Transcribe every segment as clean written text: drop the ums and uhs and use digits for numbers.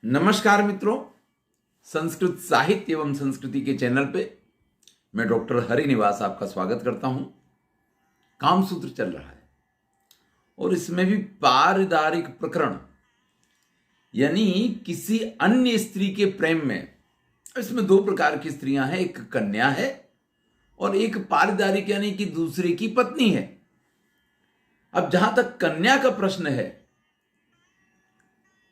नमस्कार मित्रों, संस्कृत साहित्य एवं संस्कृति के चैनल पे मैं डॉक्टर हरिनिवास आपका स्वागत करता हूं। कामसूत्र चल रहा है और इसमें भी पारिवारिक प्रकरण यानी किसी अन्य स्त्री के प्रेम में। इसमें दो प्रकार की स्त्रियां हैं, एक कन्या है और एक पारिवारिक यानी कि दूसरे की पत्नी है। अब जहां तक कन्या का प्रश्न है,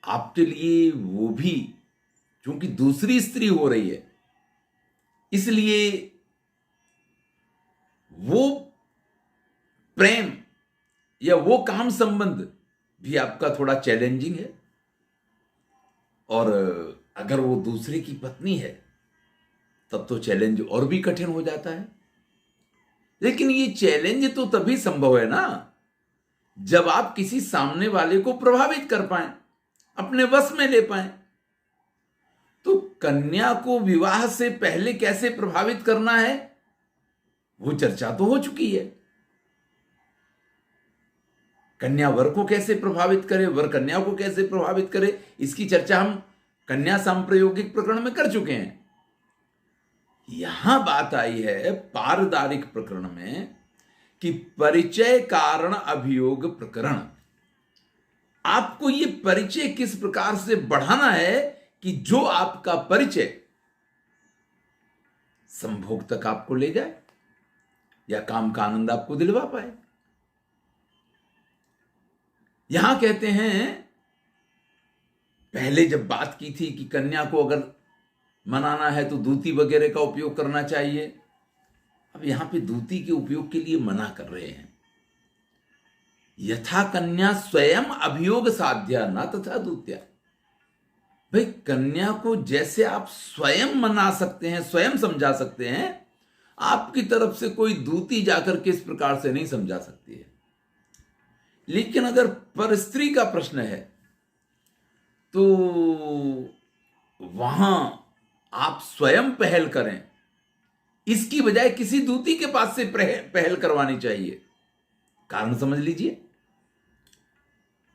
आपके लिए वो भी क्योंकि दूसरी स्त्री हो रही है, इसलिए वो प्रेम या वो काम संबंध भी आपका थोड़ा चैलेंजिंग है। और अगर वो दूसरे की पत्नी है तब तो चैलेंज और भी कठिन हो जाता है। लेकिन ये चैलेंज तो तभी संभव है ना जब आप किसी सामने वाले को प्रभावित कर पाएं, अपने वश में ले पाएं। तो कन्या को विवाह से पहले कैसे प्रभावित करना है वो चर्चा तो हो चुकी है। कन्या वर को कैसे प्रभावित करे, वर कन्या को कैसे प्रभावित करे, इसकी चर्चा हम कन्या सांप्रयोगिक प्रकरण में कर चुके हैं। यहां बात आई है पारदारिक प्रकरण में कि परिचय कारण अभियोग प्रकरण। आपको ये परिचय किस प्रकार से बढ़ाना है कि जो आपका परिचय संभोग तक आपको ले जाए या काम का आनंद आपको दिलवा पाए। यहां कहते हैं, पहले जब बात की थी कि कन्या को अगर मनाना है तो दूती वगैरह का उपयोग करना चाहिए। अब यहां पे दूती के उपयोग के लिए मना कर रहे हैं। यथा कन्या स्वयं अभियोग साध्या न तथा दूत्या। भाई, कन्या को जैसे आप स्वयं मना सकते हैं, स्वयं समझा सकते हैं, आपकी तरफ से कोई दूती जाकर के इस प्रकार से नहीं समझा सकती है। लेकिन अगर परस्त्री का प्रश्न है तो वहां आप स्वयं पहल करें, इसकी बजाय किसी दूती के पास से पहल करवानी चाहिए। कारण समझ लीजिए,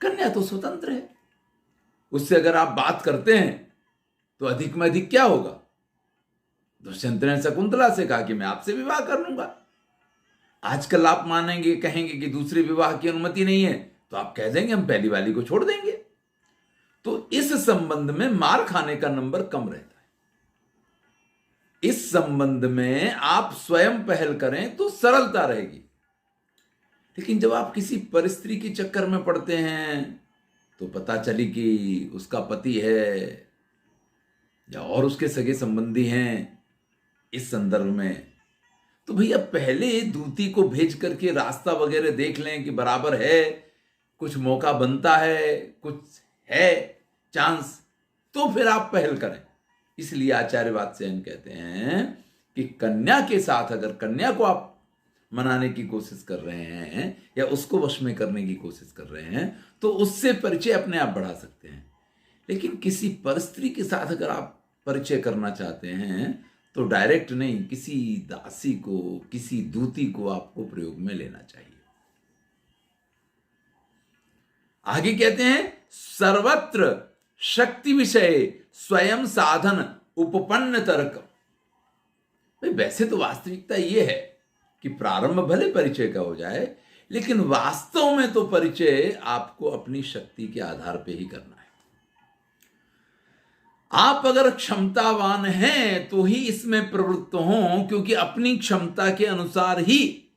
कन्या तो स्वतंत्र है, उससे अगर आप बात करते हैं तो अधिक में अधिक क्या होगा। दुष्यंत ने शकुंतला से कहा कि मैं आपसे विवाह कर लूंगा। आजकल आप मानेंगे, कहेंगे कि दूसरे विवाह की अनुमति नहीं है, तो आप कह देंगे हम पहली वाली को छोड़ देंगे। तो इस संबंध में मार खाने का नंबर कम रहता है। इस संबंध में आप स्वयं पहल करें तो सरलता रहेगी। लेकिन जब आप किसी परिस्त्री के चक्कर में पड़ते हैं तो पता चली कि उसका पति है या और उसके सगे संबंधी हैं, इस संदर्भ में तो भैया पहले दूती को भेज करके रास्ता वगैरह देख लें कि बराबर है, कुछ मौका बनता है, कुछ है चांस, तो फिर आप पहल करें। इसलिए आचार्य वात्स्यायन कहते हैं कि कन्या के साथ अगर कन्या को आप मनाने की कोशिश कर रहे हैं या उसको वश में करने की कोशिश कर रहे हैं तो उससे परिचय अपने आप बढ़ा सकते हैं। लेकिन किसी परस्त्री के साथ अगर आप परिचय करना चाहते हैं तो डायरेक्ट नहीं, किसी दासी को, किसी दूती को आपको प्रयोग में लेना चाहिए। आगे कहते हैं, सर्वत्र शक्ति विषय स्वयं साधन उपपन्न तर्क। वैसे तो वास्तविकता यह है कि प्रारंभ भले परिचय का हो जाए, लेकिन वास्तव में तो परिचय आपको अपनी शक्ति के आधार पे ही करना है। आप अगर क्षमतावान हैं तो ही इसमें प्रवृत्त हों, क्योंकि अपनी क्षमता के अनुसार ही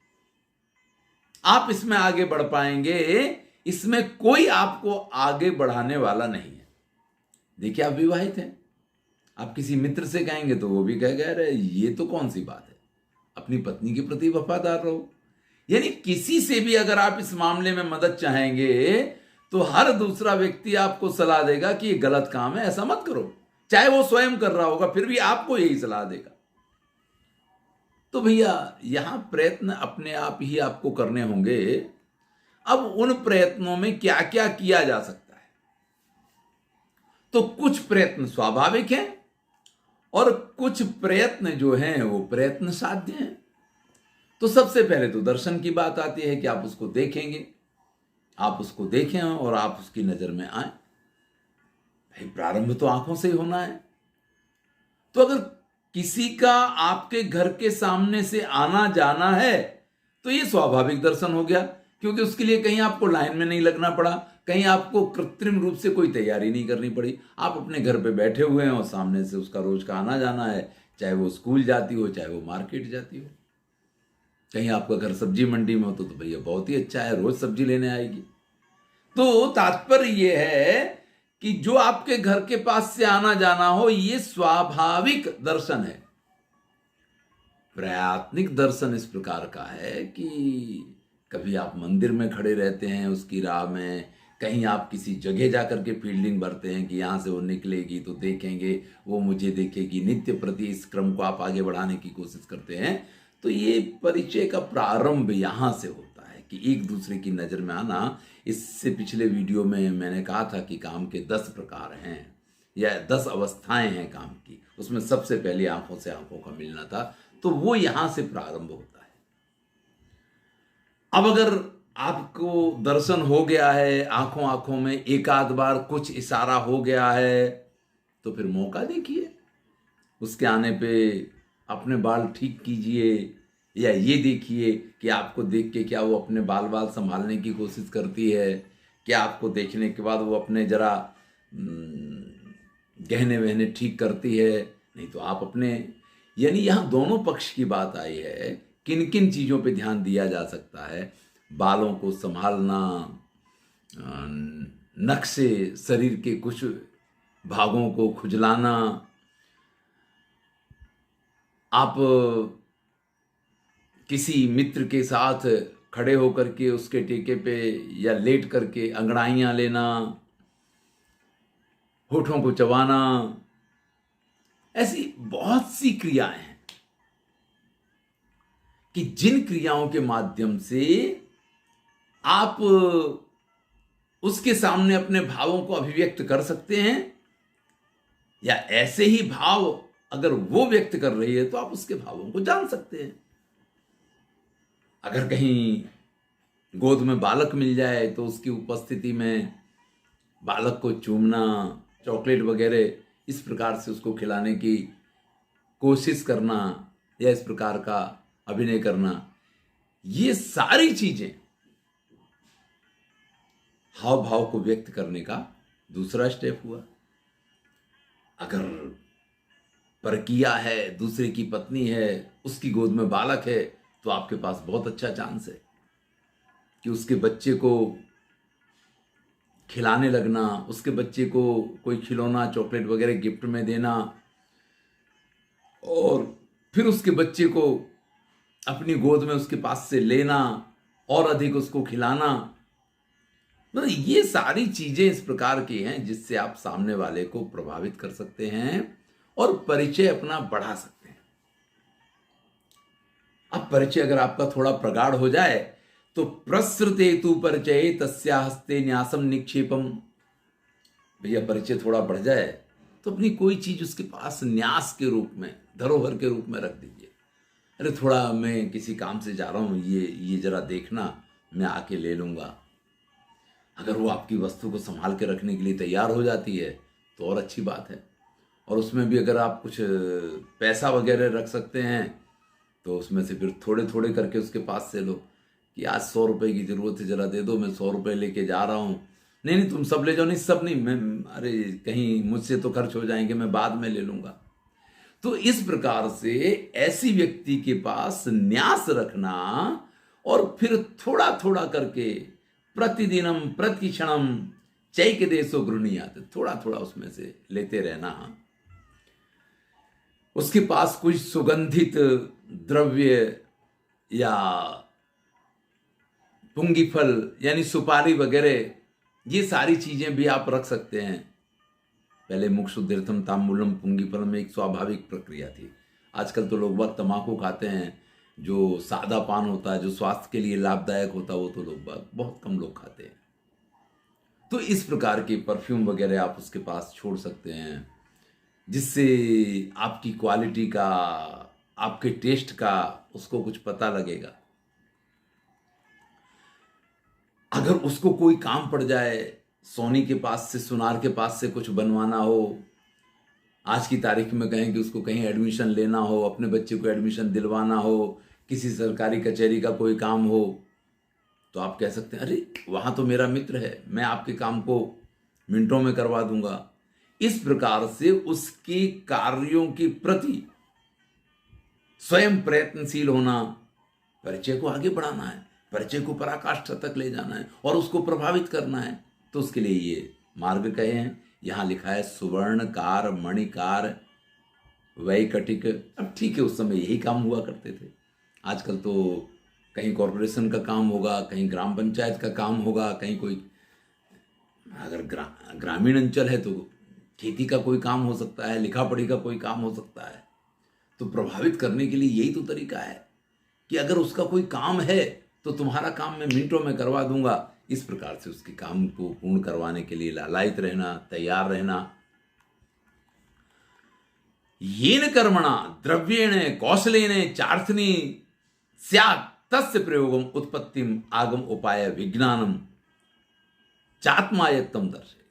आप इसमें आगे बढ़ पाएंगे। इसमें कोई आपको आगे बढ़ाने वाला नहीं है। देखिए, आप विवाहित हैं, आप किसी मित्र से कहेंगे तो वो भी कहेगा अरे ये तो कौन सी बात है, अपनी पत्नी के प्रति वफादार रहो। यानी किसी से भी अगर आप इस मामले में मदद चाहेंगे तो हर दूसरा व्यक्ति आपको सलाह देगा कि ये गलत काम है, ऐसा मत करो। चाहे वो स्वयं कर रहा होगा फिर भी आपको यही सलाह देगा। तो भैया यहां प्रयत्न अपने आप ही आपको करने होंगे। अब उन प्रयत्नों में क्या क्या किया जा सकता है, तो कुछ प्रयत्न स्वाभाविक हैं और कुछ प्रयत्न जो हैं वो प्रयत्न साध्य हैं। तो सबसे पहले तो दर्शन की बात आती है कि आप उसको देखेंगे, आप उसको देखें और आप उसकी नजर में आए। भाई प्रारंभ तो आंखों से ही होना है। तो अगर किसी का आपके घर के सामने से आना जाना है तो ये स्वाभाविक दर्शन हो गया, क्योंकि उसके लिए कहीं आपको लाइन में नहीं लगना पड़ा, कहीं आपको कृत्रिम रूप से कोई तैयारी नहीं करनी पड़ी। आप अपने घर पे बैठे हुए हैं और सामने से उसका रोज का आना जाना है, चाहे वो स्कूल जाती हो चाहे वो मार्केट जाती हो। कहीं आपका घर सब्जी मंडी में हो तो भैया बहुत ही अच्छा है, रोज सब्जी लेने आएगी। तो तात्पर्य ये है कि जो आपके घर के पास से आना जाना हो ये स्वाभाविक दर्शन है। प्रयात्निक दर्शन इस प्रकार का है कि कभी आप मंदिर में खड़े रहते हैं उसकी राह में, कहीं आप किसी जगह जाकर के फील्डिंग भरते हैं कि यहां से वो निकलेगी तो देखेंगे, वो मुझे देखेगी, नित्य प्रति इस क्रम को आप आगे बढ़ाने की कोशिश करते हैं। तो ये परिचय का प्रारंभ यहां से होता है कि एक दूसरे की नजर में आना। इससे पिछले वीडियो में मैंने कहा था कि काम के 10 प्रकार हैं या 10 अवस्थाएं हैं काम की, उसमें सबसे पहले आंखों से आंखों का मिलना था। तो वो यहां से प्रारंभ होता है। अब अगर आपको दर्शन हो गया है, आंखों आंखों में एक आध बार कुछ इशारा हो गया है, तो फिर मौका देखिए, उसके आने पे अपने बाल ठीक कीजिए, या ये देखिए कि आपको देख के क्या वो अपने बाल बाल संभालने की कोशिश करती है, क्या आपको देखने के बाद वो अपने जरा गहने वहने ठीक करती है। नहीं तो आप अपने, यानी यहां दोनों पक्ष की बात आई है, किन किन चीजों पे ध्यान दिया जा सकता है। बालों को संभालना, नख से शरीर के कुछ भागों को खुजलाना, आप किसी मित्र के साथ खड़े होकर के उसके टेके पे या लेट करके अंगड़ाइयां लेना, होठों को चबाना, ऐसी बहुत सी क्रियाएं हैं कि जिन क्रियाओं के माध्यम से आप उसके सामने अपने भावों को अभिव्यक्त कर सकते हैं, या ऐसे ही भाव अगर वो व्यक्त कर रही है तो आप उसके भावों को जान सकते हैं। अगर कहीं गोद में बालक मिल जाए तो उसकी उपस्थिति में बालक को चूमना, चॉकलेट वगैरह इस प्रकार से उसको खिलाने की कोशिश करना, या इस प्रकार का अभिनय करना, ये सारी चीजें हाव भाव को व्यक्त करने का दूसरा स्टेप हुआ। अगर परकिया है, दूसरे की पत्नी है, उसकी गोद में बालक है, तो आपके पास बहुत अच्छा चांस है कि उसके बच्चे को खिलाने लगना, उसके बच्चे को कोई खिलौना चॉकलेट वगैरह गिफ्ट में देना, और फिर उसके बच्चे को अपनी गोद में उसके पास से लेना और अधिक उसको खिलाना। मतलब ये सारी चीजें इस प्रकार की हैं जिससे आप सामने वाले को प्रभावित कर सकते हैं और परिचय अपना बढ़ा सकते हैं। अब परिचय अगर आपका थोड़ा प्रगाढ़ हो जाए तो प्रसृते तु परिचय तस्या हस्ते न्यासम निक्षेपम। भैया परिचय थोड़ा बढ़ जाए तो अपनी कोई चीज उसके पास न्यास के रूप में, धरोहर के रूप में रख दीजिए। अरे थोड़ा मैं किसी काम से जा रहा हूं, ये जरा देखना, मैं आके ले लूंगा। अगर वो आपकी वस्तु को संभाल के रखने के लिए तैयार हो जाती है तो और अच्छी बात है। और उसमें भी अगर आप कुछ पैसा वगैरह रख सकते हैं तो उसमें से फिर थोड़े थोड़े करके उसके पास से लो कि आज 100 रुपए की जरूरत है, जरा दे दो, मैं 100 रुपए लेके जा रहा हूँ। नहीं नहीं तुम सब ले जाओ। नहीं सब नहीं, मैं, अरे कहीं मुझसे तो खर्च हो जाएंगे, मैं बाद में ले लूंगा। तो इस प्रकार से ऐसी व्यक्ति के पास न्यास रखना और फिर थोड़ा थोड़ा करके प्रतिदिनम प्रतिक्षणम चैक देशो गृहणीयात्, थोड़ा थोड़ा उसमें से लेते रहना। उसके पास कुछ सुगंधित द्रव्य या पुंगी फल यानी सुपारी वगैरह, ये सारी चीजें भी आप रख सकते हैं। पहले मुक्षुद्धर्थम ताम्बूलम पुंगी फल में एक स्वाभाविक प्रक्रिया थी। आजकल तो लोग बहुत तंबाकू खाते हैं, जो सादा पान होता है, जो स्वास्थ्य के लिए लाभदायक होता है, वो तो लोग बहुत कम लोग खाते हैं। तो इस प्रकार के परफ्यूम वगैरह आप उसके पास छोड़ सकते हैं, जिससे आपकी क्वालिटी का, आपके टेस्ट का उसको कुछ पता लगेगा। अगर उसको कोई काम पड़ जाए, सोनी के पास से, सुनार के पास से कुछ बनवाना हो, आज की तारीख में कहें कि उसको कहीं एडमिशन लेना हो, अपने बच्चे को एडमिशन दिलवाना हो, किसी सरकारी कचहरी का कोई काम हो, तो आप कह सकते हैं अरे वहाँ तो मेरा मित्र है, मैं आपके काम को मिनटों में करवा दूंगा। इस प्रकार से उसके कार्यों के प्रति स्वयं प्रयत्नशील होना, परिचय को आगे बढ़ाना है, परिचय को पराकाष्ठा तक ले जाना है और उसको प्रभावित करना है, तो उसके लिए ये मार्ग कहे हैं। यहां लिखा है सुवर्णकार, मणिकार, वैकटिक। अब ठीक है, उस समय यही काम हुआ करते थे। आजकल तो कहीं कॉरपोरेशन का काम होगा, कहीं ग्राम पंचायत का काम होगा, कहीं कोई अगर ग्रामीण अंचल है तो खेती का कोई काम हो सकता है, लिखा पढ़ी का कोई काम हो सकता है। तो प्रभावित करने के लिए यही तो तरीका है कि अगर उसका कोई काम है तो तुम्हारा काम मैं मिनटों में करवा दूंगा। इस प्रकार से उसके काम को पूर्ण करवाने के लिए लालायित रहना, तैयार रहना। येन कर्मणा द्रव्येण कौशलेन चार्थनी स्यात् तस्य प्रयोगम उत्पत्तिम आगम उपाय विज्ञानम चात्मायत्तम दर्शयति।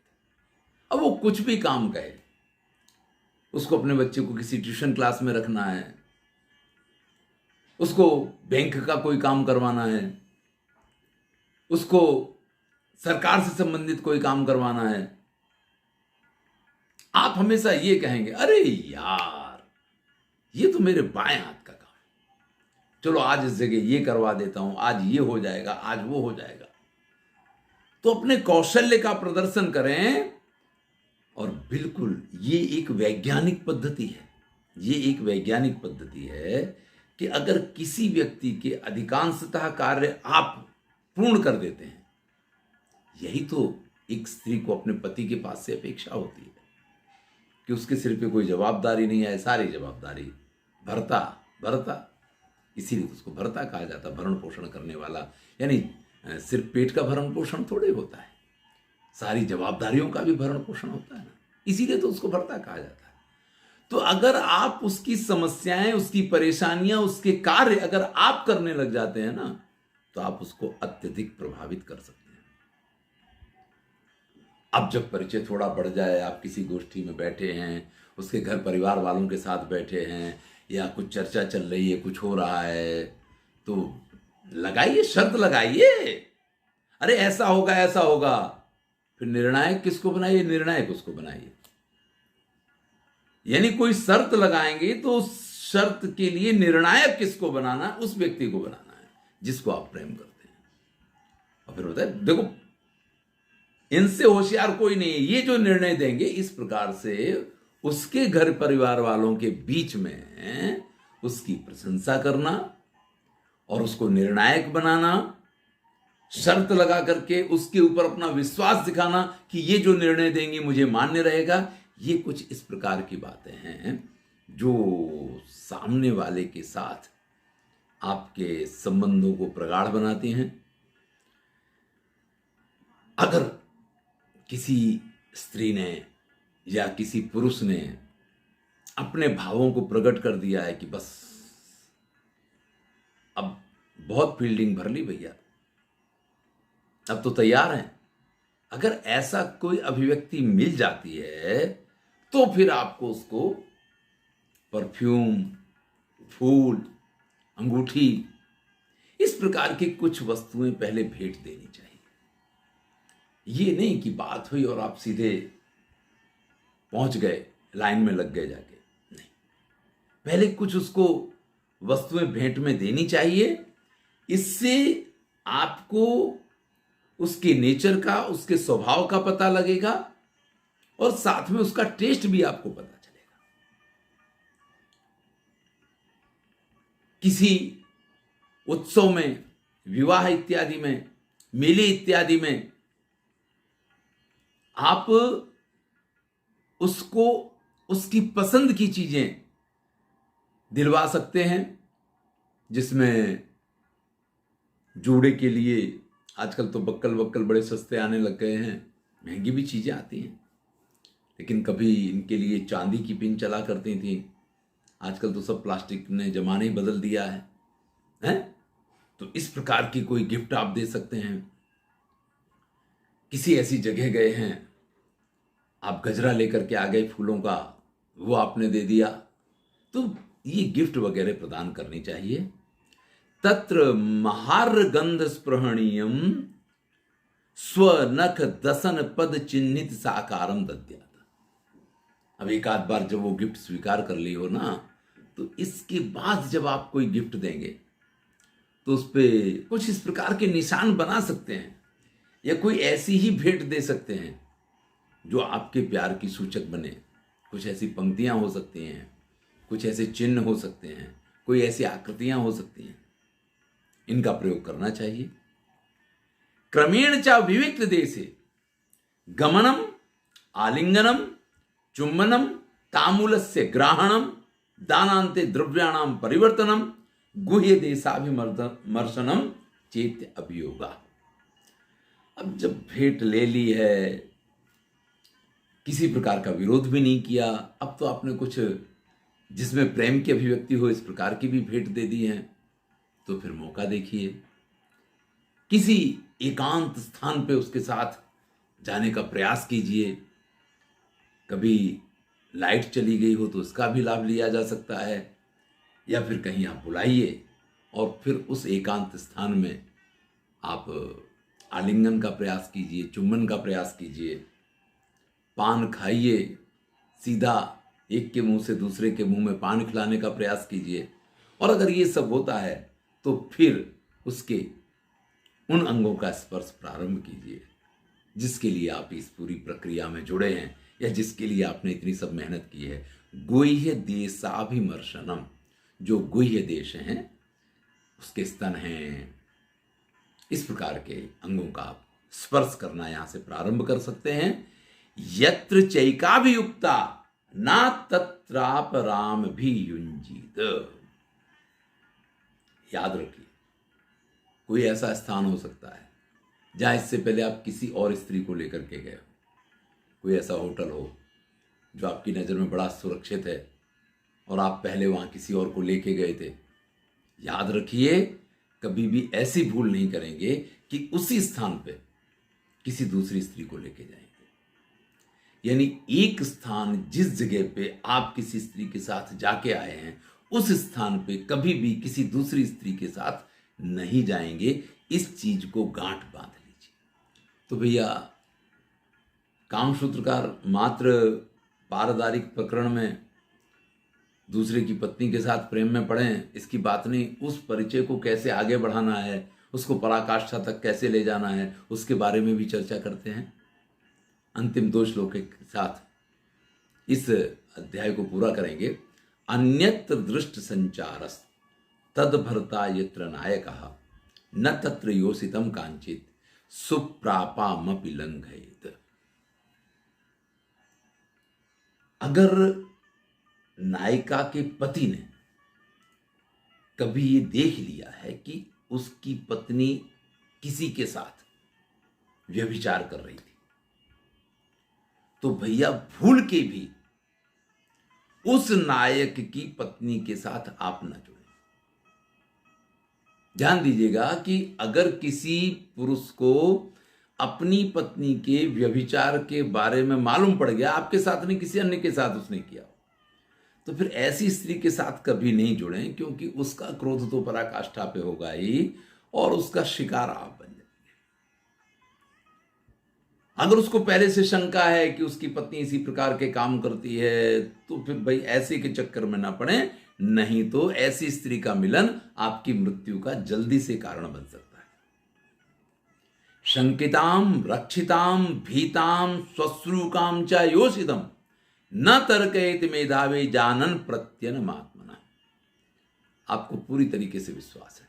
अब वो कुछ भी काम कहे, उसको अपने बच्चे को किसी ट्यूशन क्लास में रखना है, उसको बैंक का कोई काम करवाना है, उसको सरकार से संबंधित कोई काम करवाना है, आप हमेशा ये कहेंगे अरे यार ये तो मेरे बाएं हाथ का काम है, चलो आज इस जगह ये करवा देता हूं, आज ये हो जाएगा, आज वो हो जाएगा। तो अपने कौशल्य का प्रदर्शन करें। और बिल्कुल ये एक वैज्ञानिक पद्धति है, ये एक वैज्ञानिक पद्धति है कि अगर किसी व्यक्ति के अधिकांशतः कार्य आप पूर्ण कर देते हैं, यही तो एक स्त्री को अपने पति के पास से अपेक्षा होती है कि उसके सिर पे कोई जवाबदारी नहीं है, सारी जवाबदारी भर्ता, इसीलिए उसको भर्ता कहा जाता, भरण पोषण करने वाला। यानी सिर्फ पेट का भरण पोषण थोड़े होता है, सारी जवाबदारियों का भी भरण पोषण होता है ना, इसीलिए तो उसको भर्ता कहा जाता है। तो अगर आप उसकी समस्याएं, उसकी परेशानियां, उसके कार्य अगर आप करने लग जाते हैं ना, तो आप उसको अत्यधिक प्रभावित कर सकते हैं। अब जब परिचय थोड़ा बढ़ जाए, आप किसी गोष्ठी में बैठे हैं, उसके घर परिवार वालों के साथ बैठे हैं, या कुछ चर्चा चल रही है, कुछ हो रहा है, तो लगाइए, शर्त लगाइए, अरे ऐसा होगा, ऐसा होगा। फिर निर्णायक किसको बनाइए? निर्णायक उसको बनाइए। यानी कोई शर्त लगाएंगे तो उस शर्त के लिए निर्णायक किसको बनाना? उस व्यक्ति को बनाना है जिसको आप प्रेम करते हैं। और फिर होता है, देखो इनसे होशियार कोई नहीं है, ये जो निर्णय देंगे, इस प्रकार से उसके घर परिवार वालों के बीच में उसकी प्रशंसा करना और उसको निर्णायक बनाना, शर्त लगा करके उसके ऊपर अपना विश्वास दिखाना कि ये जो निर्णय देंगे मुझे मान्य रहेगा। ये कुछ इस प्रकार की बातें हैं जो सामने वाले के साथ आपके संबंधों को प्रगाढ़ बनाती हैं। अगर किसी स्त्री ने या किसी पुरुष ने अपने भावों को प्रकट कर दिया है कि बस अब बहुत फील्डिंग भर ली भैया, अब तो तैयार हैं, अगर ऐसा कोई अभिव्यक्ति मिल जाती है तो फिर आपको उसको परफ्यूम, फूल, अंगूठी, इस प्रकार की कुछ वस्तुएं पहले भेंट देनी चाहिए। ये नहीं कि बात हुई और आप सीधे पहुंच गए, लाइन में लग गए जाके, नहीं, पहले कुछ उसको वस्तुएं भेंट में देनी चाहिए। इससे आपको उसके नेचर का, उसके स्वभाव का पता लगेगा और साथ में उसका टेस्ट भी आपको पता चलेगा। किसी उत्सव में, विवाह इत्यादि में, मेले इत्यादि में आप उसको उसकी पसंद की चीजें दिलवा सकते हैं, जिसमें जूड़े के लिए आजकल तो बक्कल बड़े सस्ते आने लग गए हैं, महंगी भी चीजें आती हैं, लेकिन कभी इनके लिए चांदी की पिन चला करती थी, आजकल तो सब प्लास्टिक ने जमाना ही बदल दिया है? तो इस प्रकार की कोई गिफ्ट आप दे सकते हैं। किसी ऐसी जगह गए हैं, आप गजरा लेकर के आ गए फूलों का, वो आपने दे दिया, तो ये गिफ्ट वगैरह प्रदान करनी चाहिए। तत्र महार्घ गंध स्पृहणीयम स्वनख दसन पद चिन्हित साकारम दद्यात। अब एक आध बार जब वो गिफ्ट स्वीकार कर ली हो ना, तो इसके बाद जब आप कोई गिफ्ट देंगे तो उस पर कुछ इस प्रकार के निशान बना सकते हैं, या कोई ऐसी ही भेंट दे सकते हैं जो आपके प्यार की सूचक बने। कुछ ऐसी पंक्तियां हो सकती हैं, कुछ ऐसे चिन्ह हो सकते हैं, कोई ऐसी आकृतियां हो सकती हैं, इनका प्रयोग करना चाहिए। क्रमेण च विविक्त देशे गमनम आलिंगनम चुम्बनम तामूलस्य ग्रहणम दानांते द्रव्याणाम परिवर्तनम गुह्य देशाभिमर्शनम चेत्य अभियोगा। अब जब भेंट ले ली है, किसी प्रकार का विरोध भी नहीं किया, अब तो आपने कुछ जिसमें प्रेम की अभिव्यक्ति हो इस प्रकार की भी भेंट दे दी है, तो फिर मौका देखिए, किसी एकांत स्थान पे उसके साथ जाने का प्रयास कीजिए। कभी लाइट चली गई हो तो उसका भी लाभ लिया जा सकता है, या फिर कहीं आप बुलाइए और फिर उस एकांत स्थान में आप आलिंगन का प्रयास कीजिए, चुम्बन का प्रयास कीजिए, पान खाइए, सीधा एक के मुंह से दूसरे के मुंह में पान खिलाने का प्रयास कीजिए। और अगर ये सब होता है तो फिर उसके उन अंगों का स्पर्श प्रारंभ कीजिए जिसके लिए आप इस पूरी प्रक्रिया में जुड़े हैं, या जिसके लिए आपने इतनी सब मेहनत की है। गुह्य देशाभिमर्शनम, जो गुह्य देश हैं, उसके स्तन हैं, इस प्रकार के अंगों का आप स्पर्श करना यहां से प्रारंभ कर सकते हैं। यत्र चैकाभियुक्ता ना तत्रापराम भी युंजीत। याद रखिए, कोई ऐसा स्थान हो सकता है जहां इससे पहले आप किसी और स्त्री को लेकर के गए हो, कोई ऐसा होटल हो जो आपकी नज़र में बड़ा सुरक्षित है और आप पहले वहां किसी और को लेके गए थे। याद रखिए, कभी भी ऐसी भूल नहीं करेंगे कि उसी स्थान पे किसी दूसरी स्त्री को लेके जाएंगे। यानी एक स्थान, जिस जगह पे आप किसी स्त्री के साथ जाके आए हैं, उस स्थान पे कभी भी किसी दूसरी स्त्री के साथ नहीं जाएंगे। इस चीज को गांठ बांध लीजिए। तो भैया, कामसूत्रकार मात्र पारदारिक प्रकरण में दूसरे की पत्नी के साथ प्रेम में पड़े, इसकी बात नहीं। उस परिचय को कैसे आगे बढ़ाना है, उसको पराकाष्ठा तक कैसे ले जाना है, उसके बारे में भी चर्चा करते हैं। अंतिम 2 श्लोक के साथ इस अध्याय को पूरा करेंगे। अन्यत्र दृष्ट संचारस तद भरता यत्र नायकः न तत्र योषितम कांचित सुप्रापामपि लंघयेत। अगर नायिका के पति ने कभी ये देख लिया है कि उसकी पत्नी किसी के साथ व्यभिचार कर रही थी, तो भैया भूल के भी उस नायक की पत्नी के साथ आप न जुड़े। ध्यान दीजिएगा कि अगर किसी पुरुष को अपनी पत्नी के व्यभिचार के बारे में मालूम पड़ गया, आपके साथ नहीं किसी अन्य के साथ उसने किया, तो फिर ऐसी स्त्री के साथ कभी नहीं जुड़ें, क्योंकि उसका क्रोध तो पराकाष्ठा पे होगा ही और उसका शिकार आप बन जाएंगे। अगर उसको पहले से शंका है कि उसकी पत्नी इसी प्रकार के काम करती है, तो फिर भाई ऐसे के चक्कर में ना पड़े, नहीं तो ऐसी स्त्री का मिलन आपकी मृत्यु का जल्दी से कारण बन सकता है। शंकिताम रक्षिताम भीताम स्वश्रुकाम च योषितम न तर्कयेत मेधावी जानन प्रत्यनमात्मना। आपको पूरी तरीके से विश्वास है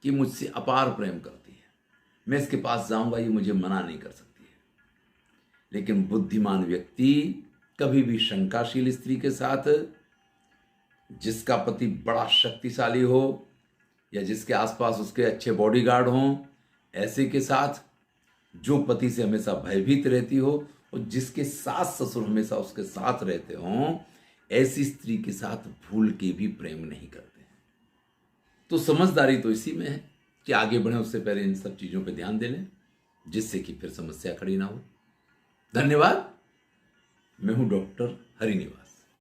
कि मुझसे अपार प्रेम करती है, मैं इसके पास जाऊंगा ये मुझे मना नहीं कर सकती है। लेकिन बुद्धिमान व्यक्ति कभी भी शंकाशील स्त्री के साथ, जिसका पति बड़ा शक्तिशाली हो या जिसके आसपास उसके अच्छे बॉडीगार्ड हों, ऐसे के साथ, जो पति से हमेशा भयभीत रहती हो और जिसके सास ससुर हमेशा उसके साथ रहते हों, ऐसी स्त्री के साथ भूल के भी प्रेम नहीं करते हैं। तो समझदारी तो इसी में है कि आगे बढ़े उससे पहले इन सब चीज़ों पे ध्यान दे लें। जिससे कि फिर समस्या खड़ी ना हो। धन्यवाद। मैं हूं डॉक्टर हरिनिवास।